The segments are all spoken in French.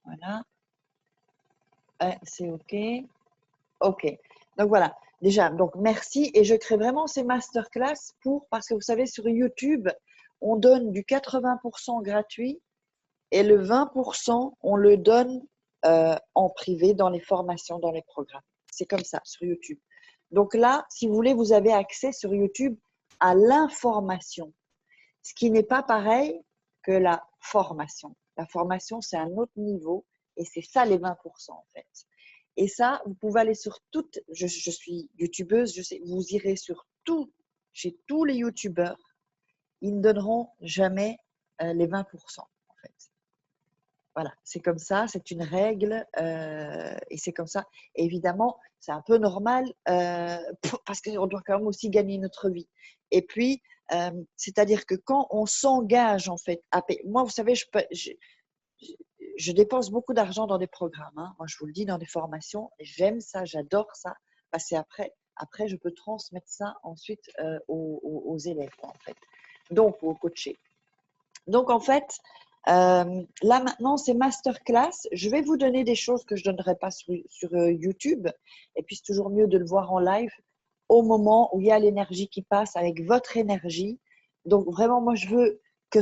Voilà. C'est OK. OK. Donc voilà. Déjà, donc merci. Et je crée vraiment ces masterclass parce que vous savez, sur YouTube, on donne du 80% gratuit et le 20%, on le donne en privé dans les formations, dans les programmes. C'est comme ça sur YouTube. Donc là, si vous voulez, vous avez accès sur YouTube à l'information, ce qui n'est pas pareil que la formation. La formation, c'est un autre niveau et c'est ça les 20% en fait. Et ça, vous pouvez aller sur toutes, je suis youtubeuse, je sais, vous irez sur tout, chez tous les youtubeurs, ils ne donneront jamais les 20% en fait. Voilà, c'est comme ça, c'est une règle et c'est comme ça. Et évidemment, c'est un peu normal parce qu'on doit quand même aussi gagner notre vie. Et puis, c'est-à-dire que quand on s'engage en fait à payer, moi, vous savez, je dépense beaucoup d'argent dans des programmes. Hein. Moi, je vous le dis, dans des formations, j'aime ça, j'adore ça. Parce qu'après, je peux transmettre ça ensuite aux élèves en fait, donc aux coachés. Donc, en fait, là maintenant, c'est masterclass. Je vais vous donner des choses que je ne donnerai pas sur YouTube. Et puis, c'est toujours mieux de le voir en live au moment où il y a l'énergie qui passe avec votre énergie. Donc, vraiment, moi, je veux que,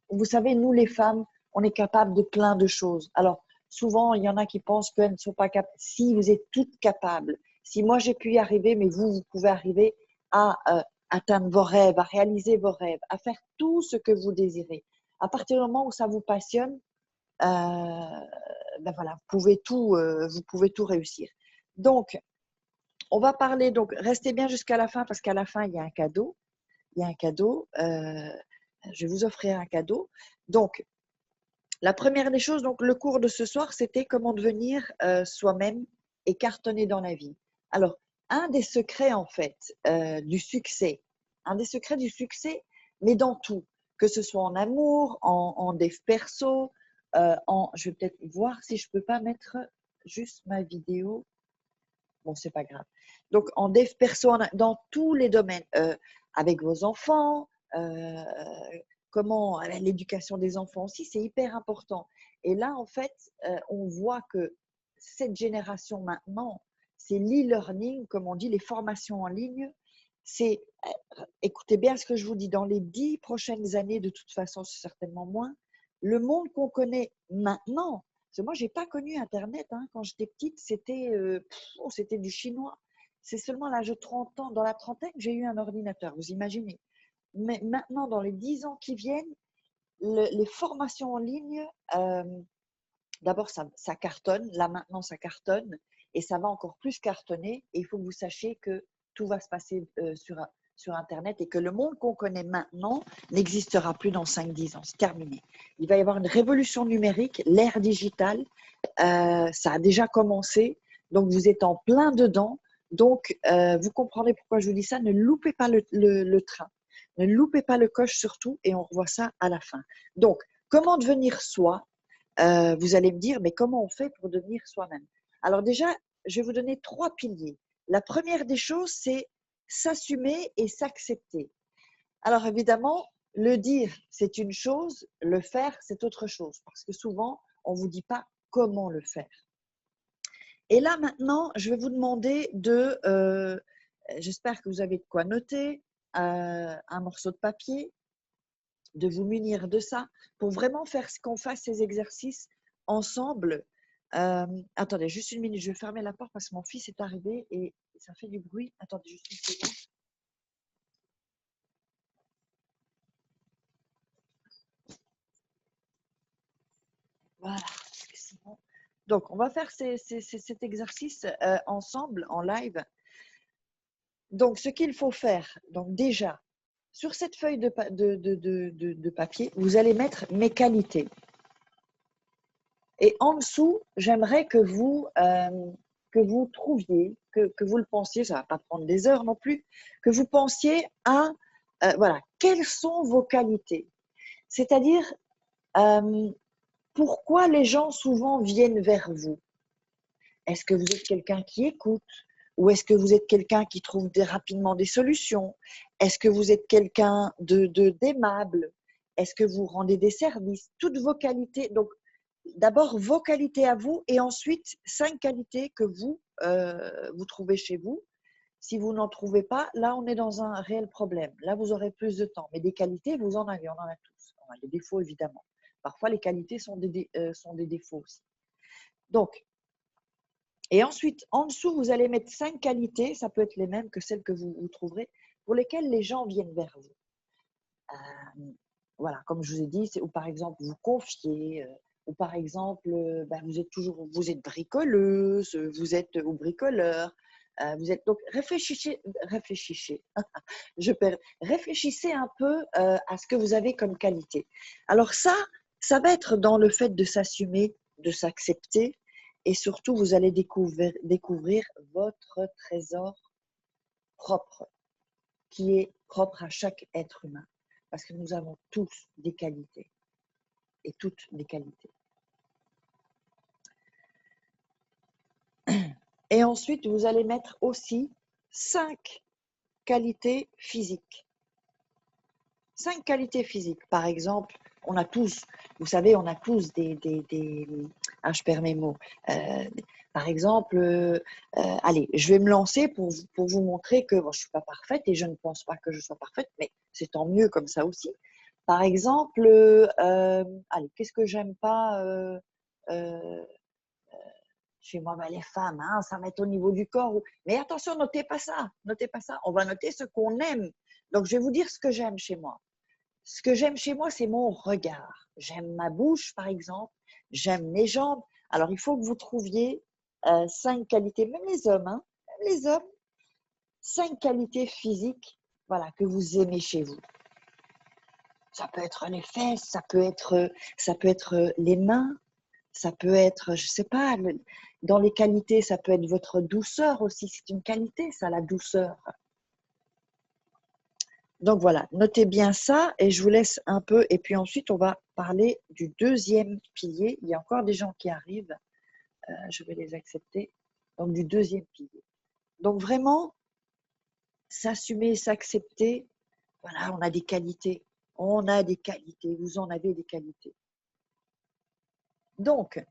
vous savez, nous les femmes, on est capable de plein de choses. Alors, souvent, il y en a qui pensent qu'elles ne sont pas capables. Si, vous êtes toutes capables. Si moi, j'ai pu y arriver, mais vous pouvez arriver à atteindre vos rêves, à réaliser vos rêves, à faire tout ce que vous désirez. À partir du moment où ça vous passionne, ben voilà, vous pouvez tout réussir. Donc, on va parler, donc restez bien jusqu'à la fin parce qu'à la fin, il y a un cadeau. Il y a un cadeau. Je vais vous offrir un cadeau. Donc, la première des choses, donc le cours de ce soir, c'était comment devenir soi-même et cartonner dans la vie. Alors, un des secrets en fait du succès, mais dans tout, que ce soit en amour, en dev perso, je vais peut-être voir si je peux pas mettre juste ma vidéo. Bon, c'est pas grave. Donc, en dev perso, dans tous les domaines, avec vos enfants, comment l'éducation des enfants aussi, c'est hyper important. Et là, en fait, on voit que cette génération maintenant, c'est l'e-learning, comme on dit, les formations en ligne. C'est, écoutez bien ce que je vous dis, dans les 10 prochaines années, de toute façon, c'est certainement moins, le monde qu'on connaît maintenant, parce que moi, je n'ai pas connu Internet. Hein. Quand j'étais petite, c'était du chinois. C'est seulement à l'âge de 30 ans, dans la trentaine, que j'ai eu un ordinateur, vous imaginez. Mais maintenant, dans les 10 ans qui viennent, les formations en ligne, d'abord, ça cartonne. Là, maintenant, ça cartonne. Et ça va encore plus cartonner. Et il faut que vous sachiez que tout va se passer sur Internet et que le monde qu'on connaît maintenant n'existera plus dans 5-10 ans. C'est terminé. Il va y avoir une révolution numérique, l'ère digitale. Ça a déjà commencé. Donc, vous êtes en plein dedans. Donc, vous comprendrez pourquoi je vous dis ça. Ne loupez pas le train. Ne loupez pas le coche surtout. Et on revoit ça à la fin. Donc, comment devenir soi? Vous allez me dire, mais comment on fait pour devenir soi-même? Alors déjà, je vais vous donner 3 piliers. La première des choses, c'est s'assumer et s'accepter. Alors évidemment, le dire, c'est une chose, le faire, c'est autre chose, parce que souvent, on ne vous dit pas comment le faire. Et là maintenant, je vais vous demander j'espère que vous avez de quoi noter, un morceau de papier, de vous munir de ça pour vraiment faire qu'on fasse ces exercices ensemble. Attendez, juste une minute, je vais fermer la porte parce que mon fils est arrivé et ça fait du bruit. Attendez, juste une seconde. Voilà, c'est bon. Donc, on va faire cet exercice ensemble en live. Donc, ce qu'il faut faire, donc déjà, sur cette feuille de papier, vous allez mettre mes qualités. Et en dessous, j'aimerais que vous trouviez, que vous le pensiez, ça ne va pas prendre des heures non plus, que vous pensiez à, voilà, quelles sont vos qualités? C'est-à-dire, pourquoi les gens souvent viennent vers vous? Est-ce que vous êtes quelqu'un qui écoute? Ou est-ce que vous êtes quelqu'un qui trouve rapidement des solutions? Est-ce que vous êtes quelqu'un d'aimable? Est-ce que vous rendez des services? Toutes vos qualités. Donc, d'abord vos qualités à vous et ensuite 5 qualités que vous trouvez chez vous. Si vous n'en trouvez pas, là, on est dans un réel problème. Là, vous aurez plus de temps. Mais des qualités, vous en avez, on en a tous. On a des défauts, évidemment. Parfois, les qualités sont des défauts aussi. Donc, et ensuite, en dessous, vous allez mettre 5 qualités, ça peut être les mêmes que celles que vous trouverez, pour lesquelles les gens viennent vers vous. Voilà, comme je vous ai dit, ou par exemple, vous confiez, ou par exemple, vous êtes bricoleuse, vous êtes ou bricoleur, donc réfléchissez un peu à ce que vous avez comme qualité. Alors ça va être dans le fait de s'assumer, de s'accepter, et surtout, vous allez découvrir votre trésor propre, qui est propre à chaque être humain, parce que nous avons tous des qualités, et toutes des qualités. Et ensuite, vous allez mettre aussi 5 qualités physiques. 5 qualités physiques. Par exemple, on a tous, vous savez, on a tous je perds mes mots. Par exemple, allez, je vais me lancer pour vous montrer que je ne suis pas parfaite et je ne pense pas que je sois parfaite, mais c'est tant mieux comme ça aussi. Par exemple, allez, qu'est-ce que j'aime pas chez moi, les femmes, hein, ça va être au niveau du corps. Mais attention, notez pas ça, on va noter ce qu'on aime. Donc, je vais vous dire ce que j'aime chez moi. Ce que j'aime chez moi, c'est mon regard. J'aime ma bouche, par exemple. J'aime mes jambes. Alors, il faut que vous trouviez 5 qualités, même les hommes, hein, même les hommes, 5 qualités physiques, voilà, que vous aimez chez vous. Ça peut être les fesses, ça peut être les mains, ça peut être, je ne sais pas, dans les qualités, ça peut être votre douceur aussi. C'est une qualité, ça, la douceur. Donc voilà, notez bien ça et je vous laisse un peu. Et puis ensuite, on va parler du deuxième pilier. Il y a encore des gens qui arrivent. Je vais les accepter. Donc du deuxième pilier. Donc vraiment, s'assumer, s'accepter. Voilà, on a des qualités. On a des qualités. Vous en avez des qualités. Donc,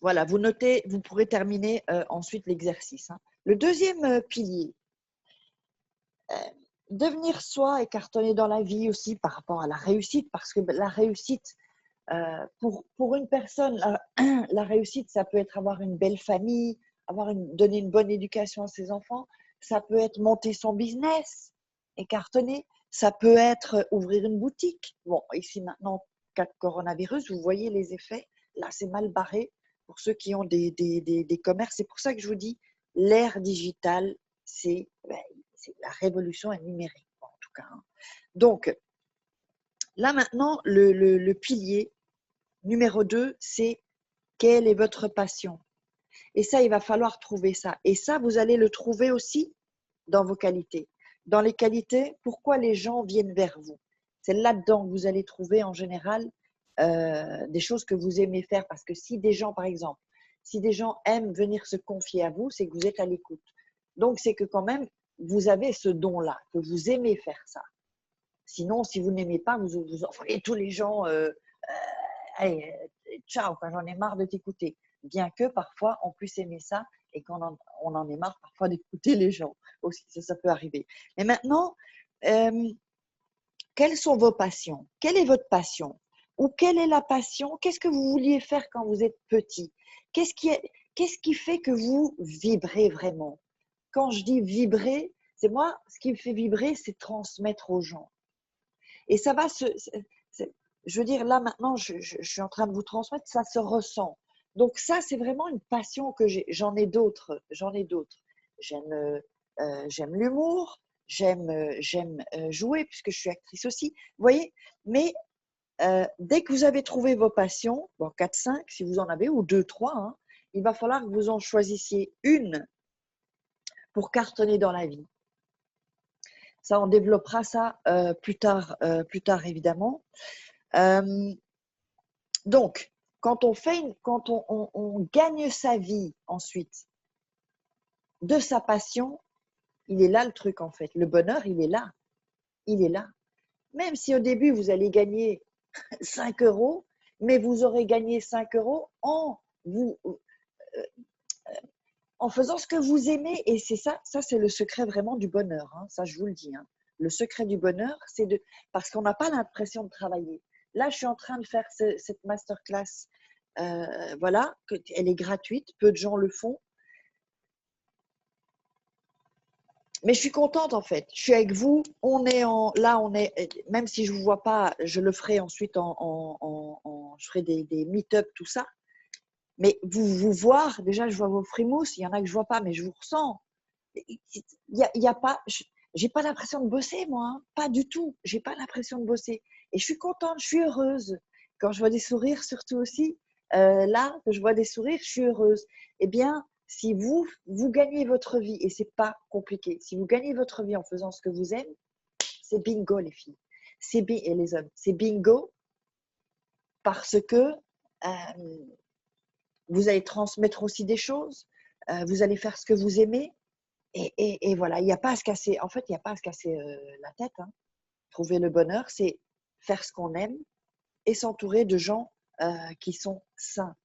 voilà, vous notez, vous pourrez terminer ensuite l'exercice. Hein. Le deuxième pilier. Devenir soi et cartonner dans la vie aussi par rapport à la réussite, parce que la réussite, pour une personne, la réussite, ça peut être avoir une belle famille, donner une bonne éducation à ses enfants, ça peut être monter son business et cartonner, ça peut être ouvrir une boutique. Bon, ici maintenant, cas de coronavirus, vous voyez les effets, là c'est mal barré pour ceux qui ont des commerces. C'est pour ça que je vous dis, l'ère digitale, c'est la révolution est numérique, en tout cas. Hein. Donc, là maintenant, le pilier numéro 2, c'est quelle est votre passion? Et ça, il va falloir trouver ça. Et ça, vous allez le trouver aussi dans vos qualités. Dans les qualités, pourquoi les gens viennent vers vous? C'est là-dedans que vous allez trouver en général des choses que vous aimez faire. Parce que si des gens, par exemple, si des gens aiment venir se confier à vous, c'est que vous êtes à l'écoute. Donc, c'est que quand même, vous avez ce don-là, que vous aimez faire ça. Sinon, si vous n'aimez pas, vous envoyez tous les gens, allez, ciao, quand j'en ai marre de t'écouter. Bien que parfois, on puisse aimer ça et qu'on en ait marre parfois d'écouter les gens aussi, ça peut arriver. Mais maintenant, quelles sont vos passions? Quelle est votre passion? Ou quelle est la passion? Qu'est-ce que vous vouliez faire quand vous êtes petit? Qu'est-ce qui fait que vous vibrez vraiment? Quand je dis vibrer, c'est moi, ce qui me fait vibrer, c'est transmettre aux gens. Et ça va je veux dire, là maintenant, je suis en train de vous transmettre, ça se ressent. Donc ça, c'est vraiment une passion que j'ai. J'en ai d'autres. J'aime l'humour, j'aime jouer, puisque je suis actrice aussi. Vous voyez, mais dès que vous avez trouvé vos passions, bon, 4, 5, si vous en avez, ou 2, 3, hein, il va falloir que vous en choisissiez une pour cartonner dans la vie. Ça, on développera ça plus tard évidemment. Donc, quand on gagne sa vie ensuite de sa passion, il est là le truc en fait. Le bonheur, il est là. Il est là. Même si au début, vous allez gagner 5 €, mais vous aurez gagné 5 euros vous, en faisant ce que vous aimez. Et c'est ça c'est le secret vraiment du bonheur. Hein, ça, je vous le dis. Hein. Le secret du bonheur, c'est parce qu'on n'a pas l'impression de travailler. Là, je suis en train de faire cette masterclass. Voilà, elle est gratuite. Peu de gens le font. Mais je suis contente en fait. Je suis avec vous. Là, on est. Même si je vous vois pas, je le ferai ensuite je ferai des meet-up, tout ça. Mais vous voir, déjà, je vois vos frimouses. Il y en a que je vois pas, mais je vous ressens. Il y a pas. J'ai pas l'impression de bosser, moi. Hein. Pas du tout. J'ai pas l'impression de bosser. Et je suis contente. Je suis heureuse. Quand je vois des sourires, surtout aussi. Là, que je vois des sourires, je suis heureuse. Eh bien, si vous gagnez votre vie, et c'est pas compliqué, si vous gagnez votre vie en faisant ce que vous aimez, c'est bingo les filles, et les hommes, c'est bingo parce que vous allez transmettre aussi des choses, vous allez faire ce que vous aimez et voilà, il n'y a pas à se casser, en fait, il n'y a pas à se casser la tête. Hein. Trouver le bonheur, c'est faire ce qu'on aime et s'entourer de gens qui sont sains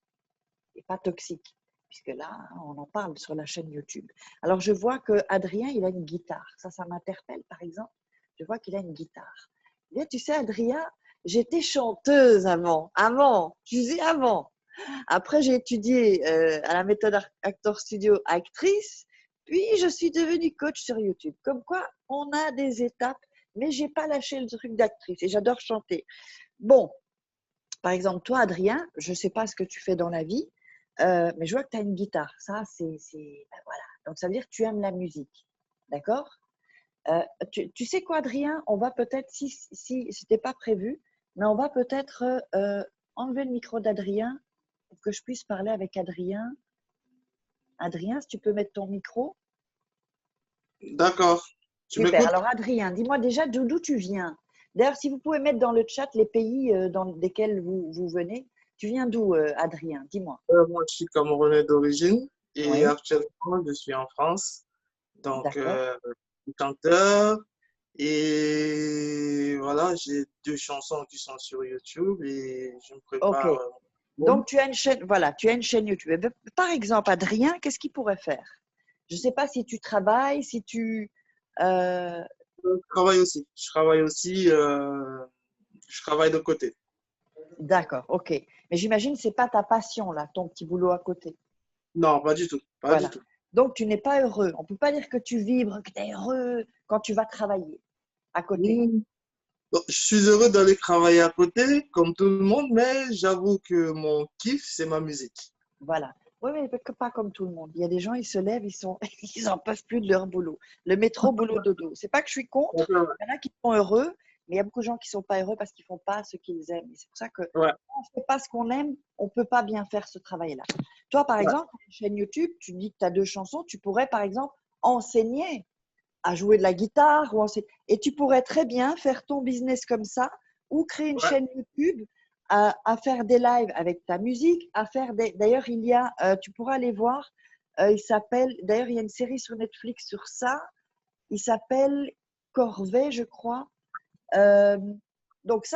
et pas toxiques. Puisque là, on en parle sur la chaîne YouTube. Alors, je vois qu'Adrien, il a une guitare. Ça m'interpelle, par exemple. Je vois qu'il a une guitare. Bien, tu sais, Adrien, j'étais chanteuse avant. Tu sais, avant. Après, j'ai étudié à la méthode Actor Studio actrice. Puis, je suis devenue coach sur YouTube. Comme quoi, on a des étapes, mais je n'ai pas lâché le truc d'actrice et j'adore chanter. Bon, par exemple, toi, Adrien, je ne sais pas ce que tu fais dans la vie, mais je vois que tu as une guitare. Ça, ben voilà. Donc, ça veut dire que tu aimes la musique. D'accord tu sais quoi, Adrien? On va peut-être, si ce n'était pas prévu, mais on va peut-être enlever le micro d'Adrien pour que je puisse parler avec Adrien. Adrien, si tu peux mettre ton micro. D'accord, tu Super. m'écoutes? Alors, Adrien, dis-moi déjà d'où tu viens. D'ailleurs, si vous pouvez mettre dans le chat les pays dans lesquels vous venez. Tu viens d'où, Adrien? Dis-moi. Moi, je suis Camerounais d'origine et Oui, actuellement, je suis en France. Donc, d'accord. je suis chanteur et voilà, j'ai 2 chansons qui sont sur YouTube et je me Ok. prépare. Donc, tu as une chaîne, voilà, tu as une chaîne YouTube. Eh bien, par exemple, Adrien, qu'est-ce qu'il pourrait faire? Je ne sais pas si tu travailles, si tu… Je travaille aussi. Je travaille de côté. D'accord, ok. Mais j'imagine que ce n'est pas ta passion, là, ton petit boulot à côté. Non, pas du tout, pas du Voilà. tout. Donc, tu n'es pas heureux. On ne peut pas dire que tu vibres, que tu es heureux quand tu vas travailler à côté. Hmm. Bon, je suis heureux d'aller travailler à côté, comme tout le monde, mais j'avoue que mon kiff, c'est ma musique. Voilà. Oui, mais pas comme tout le monde. Il y a des gens, ils se lèvent, ils n'en peuvent plus de leur boulot. Le métro, boulot, dodo. C'est pas que je suis contre. Il y en a qui sont heureux, mais il y a beaucoup de gens qui ne sont pas heureux parce qu'ils ne font pas ce qu'ils aiment. Et c'est pour ça que Ouais, quand on ne fait pas ce qu'on aime, on ne peut pas bien faire ce travail-là. Toi, par ouais, exemple, une chaîne YouTube, tu dis que tu as 2 chansons, tu pourrais, par exemple, enseigner à jouer de la guitare et tu pourrais très bien faire ton business comme ça ou créer une ouais, chaîne YouTube à faire des lives avec ta musique, d'ailleurs tu pourras aller voir, d'ailleurs il y a une série sur Netflix sur ça, il s'appelle Corvée, je crois. Euh, donc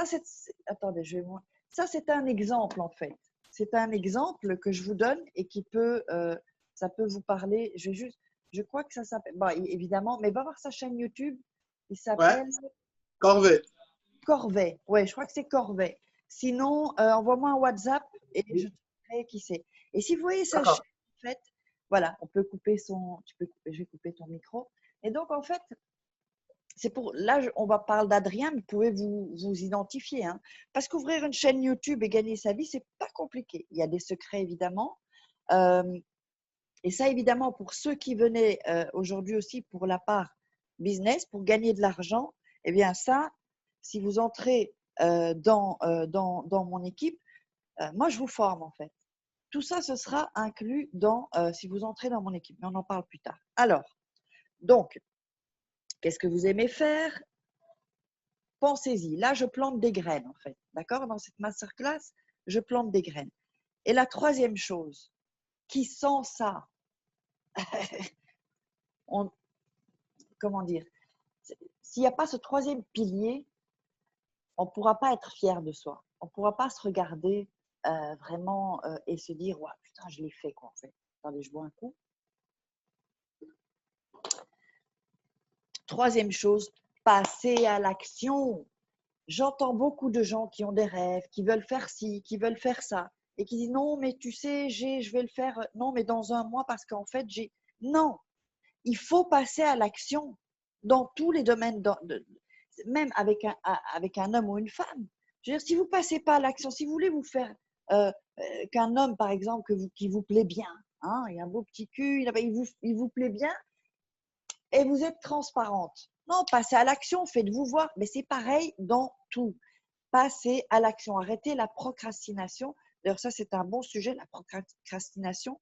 attendez, ça c'est un exemple en fait. C'est un exemple que je vous donne et ça peut vous parler. Je crois que ça s'appelle, bon, évidemment, mais va voir sa chaîne YouTube. Il ouais. s'appelle Corvée. Corvée. Ouais, je crois que c'est Corvée. Sinon, envoie-moi un WhatsApp et je te dirai qui c'est. Et si vous voyez sa D'accord. chaîne, en fait, voilà, on peut couper je vais couper ton micro. Et donc, en fait, là, on va parler d'Adrien, mais vous pouvez vous identifier. Hein. Parce qu'ouvrir une chaîne YouTube et gagner sa vie, c'est pas compliqué. Il y a des secrets, évidemment. Euh, et ça, évidemment, pour ceux qui venaient aujourd'hui aussi pour la part business, pour gagner de l'argent, eh bien ça, si vous entrez dans mon équipe, moi, je vous forme en fait. Tout ça, ce sera inclus si vous entrez dans mon équipe, mais on en parle plus tard. Alors, donc, qu'est-ce que vous aimez faire? Pensez-y. Là, je plante des graines, en fait. D'accord? Dans cette masterclass, je plante des graines. Et la troisième chose, qui sent ça, on, comment dire, s'il n'y a pas ce troisième pilier, on ne pourra pas être fier de soi. on ne pourra pas se regarder vraiment et se dire ouais, putain, je l'ai fait quoi en fait. Attendez, je bois un coup. Troisième chose, passer à l'action. J'entends beaucoup de gens qui ont des rêves, qui veulent faire ci, qui veulent faire ça, et qui disent non, mais tu sais, je vais le faire, non, mais dans un mois, parce qu'en fait, j'ai. Non, il faut passer à l'action dans tous les domaines, même avec un homme ou une femme. Je veux dire, si vous ne passez pas à l'action, si vous voulez vous faire qu'un homme, par exemple, qui vous plaît bien, hein, il a un beau petit cul, il vous plaît bien, et vous êtes transparente. Non, passez à l'action, faites-vous voir. Mais c'est pareil dans tout. Passez à l'action. Arrêtez la procrastination. D'ailleurs, ça, c'est un bon sujet, la procrastination,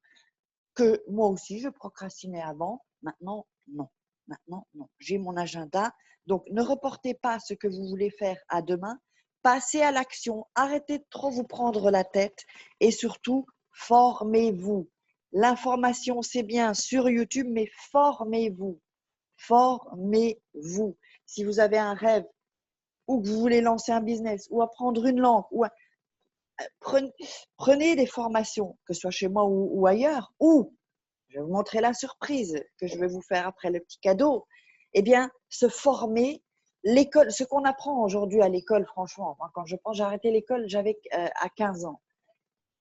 que moi aussi, je procrastinais avant. Maintenant, non. Maintenant, non. J'ai mon agenda. Donc, ne reportez pas ce que vous voulez faire à demain. Passez à l'action. Arrêtez de trop vous prendre la tête. Et surtout, formez-vous. L'information, c'est bien sur YouTube, mais formez-vous. Formez-vous. Si vous avez un rêve ou que vous voulez lancer un business ou apprendre une langue, prenez des formations, que ce soit chez moi ou ailleurs, ou je vais vous montrer la surprise que je vais vous faire après le petit cadeau. Eh bien, se former, l'école, ce qu'on apprend aujourd'hui à l'école, franchement, moi, quand je pense, j'ai arrêté l'école, j'avais à 15 ans.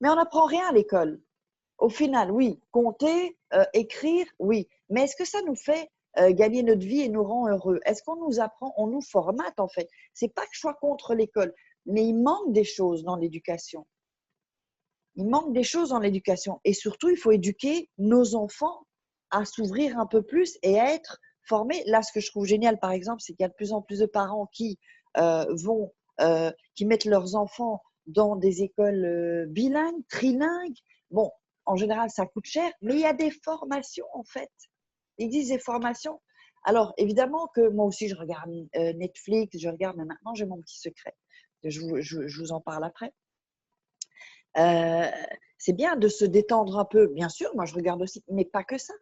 Mais on n'apprend rien à l'école. Au final, oui, compter, écrire, oui. Mais est-ce que ça nous fait gagner notre vie et nous rend heureux? Est-ce qu'on nous apprend, on nous formate en fait? C'est pas que je sois contre l'école, mais il manque des choses dans l'éducation. Il manque des choses dans l'éducation. Et surtout, il faut éduquer nos enfants à s'ouvrir un peu plus et à être formés. Là, ce que je trouve génial, par exemple, c'est qu'il y a de plus en plus de parents qui qui mettent leurs enfants dans des écoles bilingues, trilingues. Bon, en général, ça coûte cher, mais il y a des formations, en fait. Il existe des formations. Alors, évidemment que moi aussi, je regarde Netflix, je regarde, mais maintenant, j'ai mon petit secret. Je vous en parle après. C'est bien de se détendre un peu. Bien sûr, moi, je regarde aussi, mais pas que ça.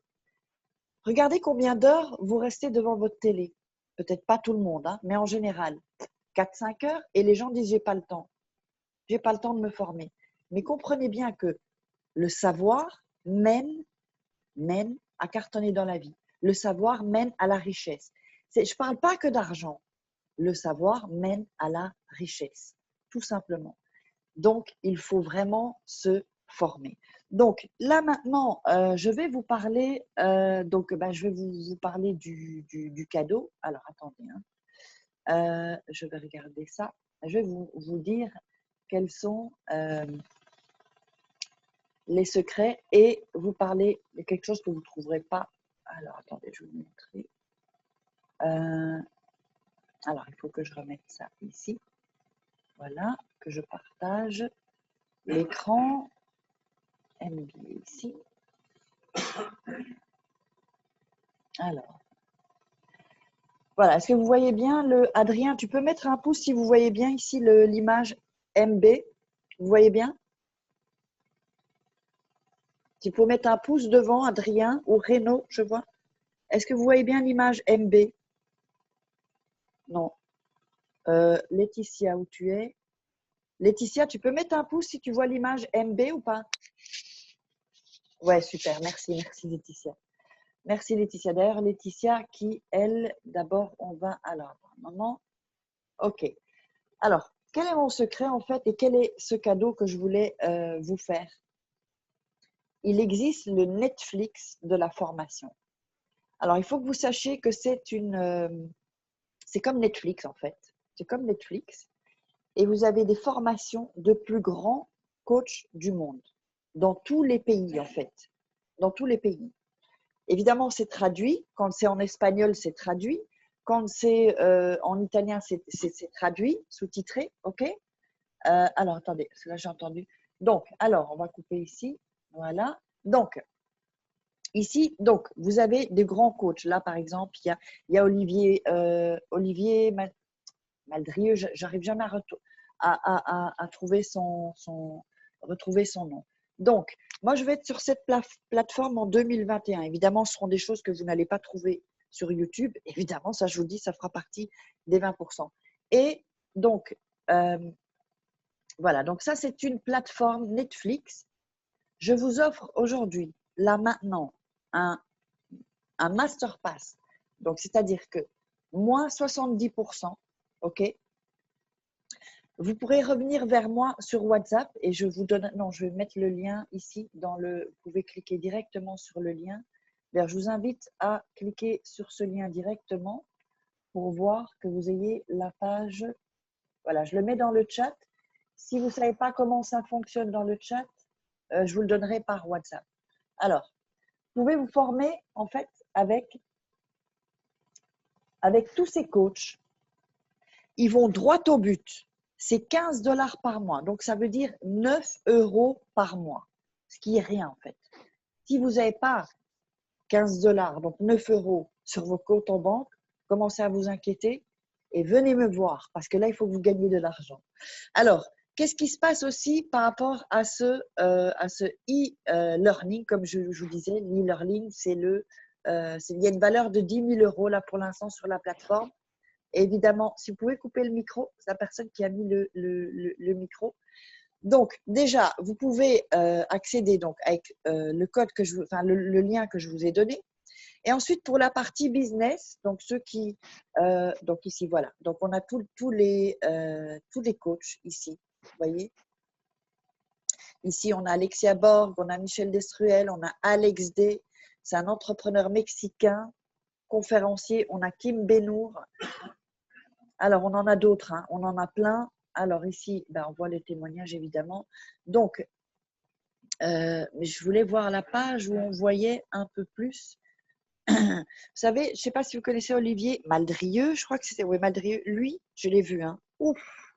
Regardez combien d'heures vous restez devant votre télé. Peut-être pas tout le monde, hein, mais en général, 4-5 heures, et les gens disent, j'ai pas le temps. J'ai pas le temps de me former. Mais comprenez bien que le savoir mène à cartonner dans la vie. Le savoir mène à la richesse. Je ne parle pas que d'argent. Le savoir mène à la richesse, tout simplement. Donc, il faut vraiment se former. Donc, là maintenant, je vais vous parler, je vais vous parler du cadeau. Alors, attendez, hein. Je vais regarder ça. Je vais vous dire quels sont les secrets et vous parler de quelque chose que vous ne trouverez pas. Alors, attendez, je vais vous montrer. Alors, il faut que je remette ça ici. Voilà, que je partage l'écran. MBA ici. Alors, voilà, est-ce que vous voyez bien Adrien, tu peux mettre un pouce si vous voyez bien ici l'image MB. Vous voyez bien? Si vous pouvez mettre un pouce devant, Adrien ou Renaud, je vois. Est-ce que vous voyez bien l'image MB? Non. Laetitia, où tu es? Laetitia, tu peux mettre un pouce si tu vois l'image MB ou pas? Ouais, super, merci Laetitia. Merci Laetitia. D'ailleurs, Laetitia qui, elle, d'abord, on va… Alors, un moment. OK. Alors, quel est mon secret en fait et quel est ce cadeau que je voulais vous faire? Il existe le Netflix de la formation. Alors, il faut que vous sachiez que c'est comme Netflix en fait. C'est comme Netflix. Et vous avez des formations de plus grands coachs du monde, dans tous les pays en fait. Dans tous les pays. Évidemment, c'est traduit. Quand c'est en espagnol, c'est traduit. Quand c'est en italien, c'est traduit, sous-titré. OK? Alors, attendez, parce que là, j'ai entendu. Donc, alors, on va couper ici. Voilà. Donc, ici, donc, vous avez des grands coachs. Là, par exemple, il y a Olivier Maldrieux. J'arrive jamais à trouver retrouver son nom. Donc, moi, je vais être sur cette plateforme en 2021. Évidemment, ce seront des choses que vous n'allez pas trouver sur YouTube. Évidemment, ça, je vous dis, ça fera partie des 20%. Et donc, Voilà, donc ça, c'est une plateforme Netflix. Je vous offre aujourd'hui, là maintenant, un Master Pass. Donc, c'est-à-dire que moins 70%, OK? Vous pourrez revenir vers moi sur WhatsApp et je vous donne, non, je vais mettre le lien ici dans le, vous pouvez cliquer directement sur le lien. D'ailleurs, je vous invite à cliquer sur ce lien directement pour voir que vous ayez la page. Voilà, je le mets dans le chat. Si vous ne savez pas comment ça fonctionne dans le chat, je vous le donnerai par WhatsApp. Alors, vous pouvez vous former en fait avec tous ces coachs. Ils vont droit au but. C'est 15 $ par mois. Donc, ça veut dire 9 € par mois, ce qui est rien en fait. Si vous n'avez pas 15 $, donc 9 € sur vos comptes en banque, commencez à vous inquiéter et venez me voir parce que là, il faut que vous gagniez de l'argent. Alors, qu'est-ce qui se passe aussi par rapport à ce e-learning? Comme je vous disais, l'e-learning, il y a une valeur de 10 000 € là pour l'instant sur la plateforme. Et évidemment, si vous pouvez couper le micro, c'est la personne qui a mis le micro. Donc, déjà, vous pouvez accéder donc avec le code que le lien que je vous ai donné. Et ensuite, pour la partie business, donc ceux qui, donc ici, voilà. Donc, on a tous les coachs ici, vous voyez. Ici, on a Alexia Borg, on a Michel Destruel, on a Alex D. C'est un entrepreneur mexicain, conférencier. On a Kim Benour. Alors, on en a d'autres, hein. On en a plein. Alors ici, on voit les témoignages, évidemment. Donc, je voulais voir la page où on voyait un peu plus. Vous savez, je ne sais pas si vous connaissez Olivier Maldrieux, je crois que c'était, oui, Maldrieux. Lui, je l'ai vu, hein. Ouf,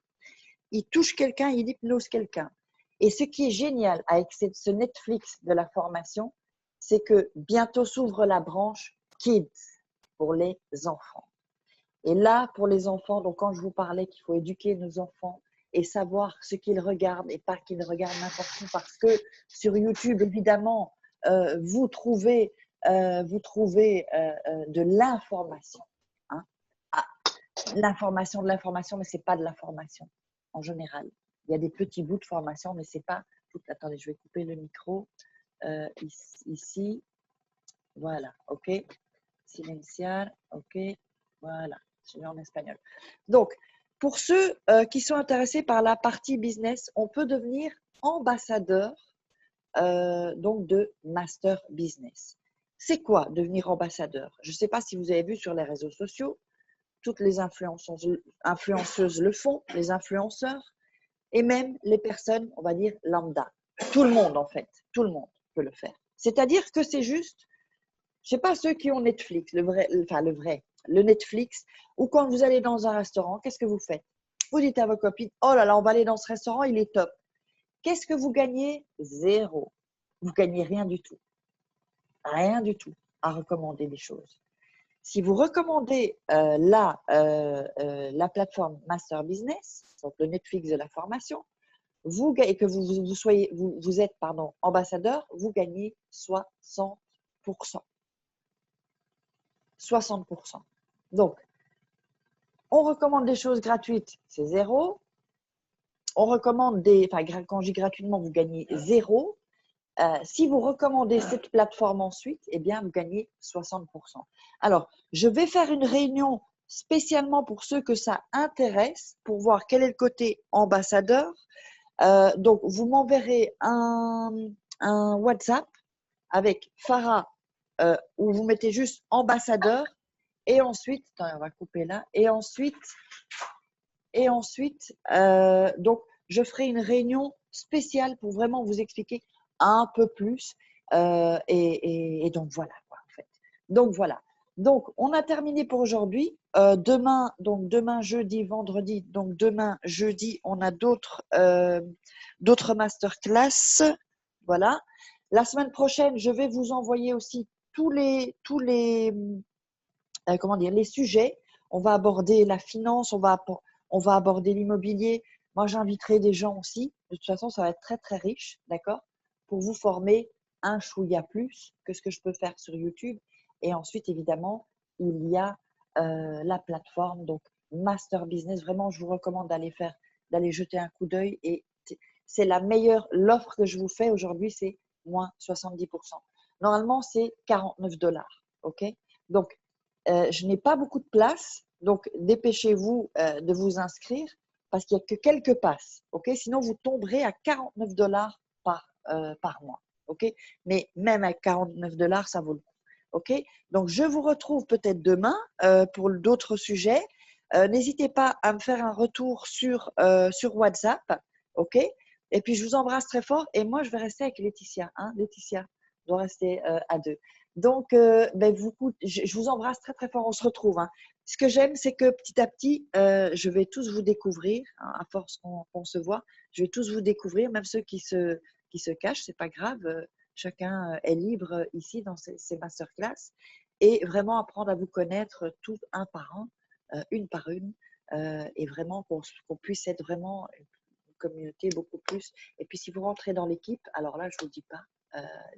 il touche quelqu'un, il hypnose quelqu'un. Et ce qui est génial avec ce Netflix de la formation, c'est que bientôt s'ouvre la branche Kids pour les enfants. Et là, pour les enfants, donc quand je vous parlais qu'il faut éduquer nos enfants et savoir ce qu'ils regardent et pas qu'ils regardent n'importe où, parce que sur YouTube, évidemment, vous trouvez de l'information. Hein. Ah, l'information, mais ce n'est pas de l'information en général. Il y a des petits bouts de formation, mais ce n'est pas tout. Attendez, je vais couper le micro. Ici, voilà, ok. Silenciar, ok, voilà. En espagnol. Donc, pour ceux qui sont intéressés par la partie business, on peut devenir ambassadeur donc de Master Business. C'est quoi devenir ambassadeur? Je ne sais pas si vous avez vu sur les réseaux sociaux, toutes les influenceuses le font, les influenceurs, et même les personnes, on va dire, lambda. Tout le monde, en fait, tout le monde peut le faire. C'est-à-dire que c'est juste, je ne sais pas ceux qui ont Netflix, le Netflix, ou quand vous allez dans un restaurant, qu'est-ce que vous faites? Vous dites à vos copines, oh là là, on va aller dans ce restaurant, il est top. Qu'est-ce que vous gagnez? Zéro. Vous gagnez rien du tout. Rien du tout à recommander des choses. Si vous recommandez la plateforme Master Business, donc le Netflix de la formation, et que vous êtes ambassadeur, vous gagnez 60%. 60%. Donc, on recommande des choses gratuites, c'est zéro. On recommande quand je dis gratuitement, vous gagnez zéro. Si vous recommandez cette plateforme ensuite, eh bien, vous gagnez 60%. Alors, je vais faire une réunion spécialement pour ceux que ça intéresse, pour voir quel est le côté ambassadeur. Donc, vous m'enverrez un WhatsApp avec Farah, où vous mettez juste ambassadeur. Et ensuite, attends, on va couper là. Et ensuite, donc, je ferai une réunion spéciale pour vraiment vous expliquer un peu plus. Et donc, voilà, quoi, en fait. Donc, voilà. Donc, on a terminé pour aujourd'hui. Demain, jeudi, vendredi, donc demain, jeudi, on a d'autres masterclass. Voilà. La semaine prochaine, je vais vous envoyer aussi tous les les sujets. On va aborder la finance, on va aborder l'immobilier. Moi, j'inviterai des gens aussi. De toute façon, ça va être très, très riche, d'accord, pour vous former un chouïa plus que ce que je peux faire sur YouTube. Et ensuite, évidemment, il y a la plateforme, donc Master Business. Vraiment, je vous recommande d'aller jeter un coup d'œil et c'est la meilleure. L'offre que je vous fais aujourd'hui, c'est moins 70%. Normalement, c'est 49 $. OK? Donc, je n'ai pas beaucoup de place. Donc, dépêchez-vous de vous inscrire parce qu'il n'y a que quelques passes. OK? Sinon, vous tomberez à 49 $ par mois. OK? Mais même à 49 $, ça vaut le coup. OK? Donc, je vous retrouve peut-être demain pour d'autres sujets. N'hésitez pas à me faire un retour sur WhatsApp. OK? Et puis, je vous embrasse très fort. Et moi, je vais rester avec Laetitia. Hein? Laetitia doit rester à deux. Donc, je vous embrasse très, très fort. On se retrouve. Hein. Ce que j'aime, c'est que petit à petit, je vais tous vous découvrir. Hein, à force qu'on se voit, je vais tous vous découvrir, même ceux qui se cachent. C'est pas grave. Chacun est libre ici dans ces masterclass. Et vraiment apprendre à vous connaître tout un par un, une par une. Et vraiment qu'on puisse être vraiment une communauté beaucoup plus. Et puis, si vous rentrez dans l'équipe, alors là, je ne vous dis pas,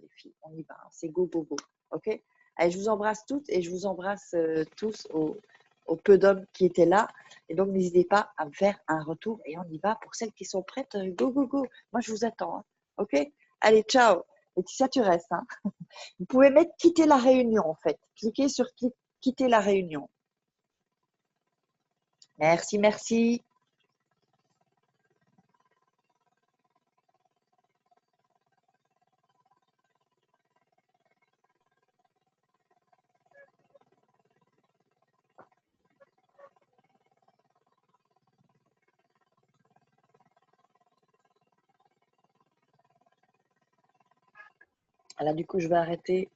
les filles, on y va. Hein, c'est go, go, go. OK? Allez, je vous embrasse toutes et je vous embrasse tous au peu d'hommes qui étaient là. Et donc, n'hésitez pas à me faire un retour et on y va. Pour celles qui sont prêtes, go, go, go. Moi, je vous attends. Hein. OK? Allez, ciao. Laetitia, tu restes. Hein. Vous pouvez mettre quitter la réunion, en fait. Cliquez sur quitter la réunion. Merci, merci. Là, du coup, je vais arrêter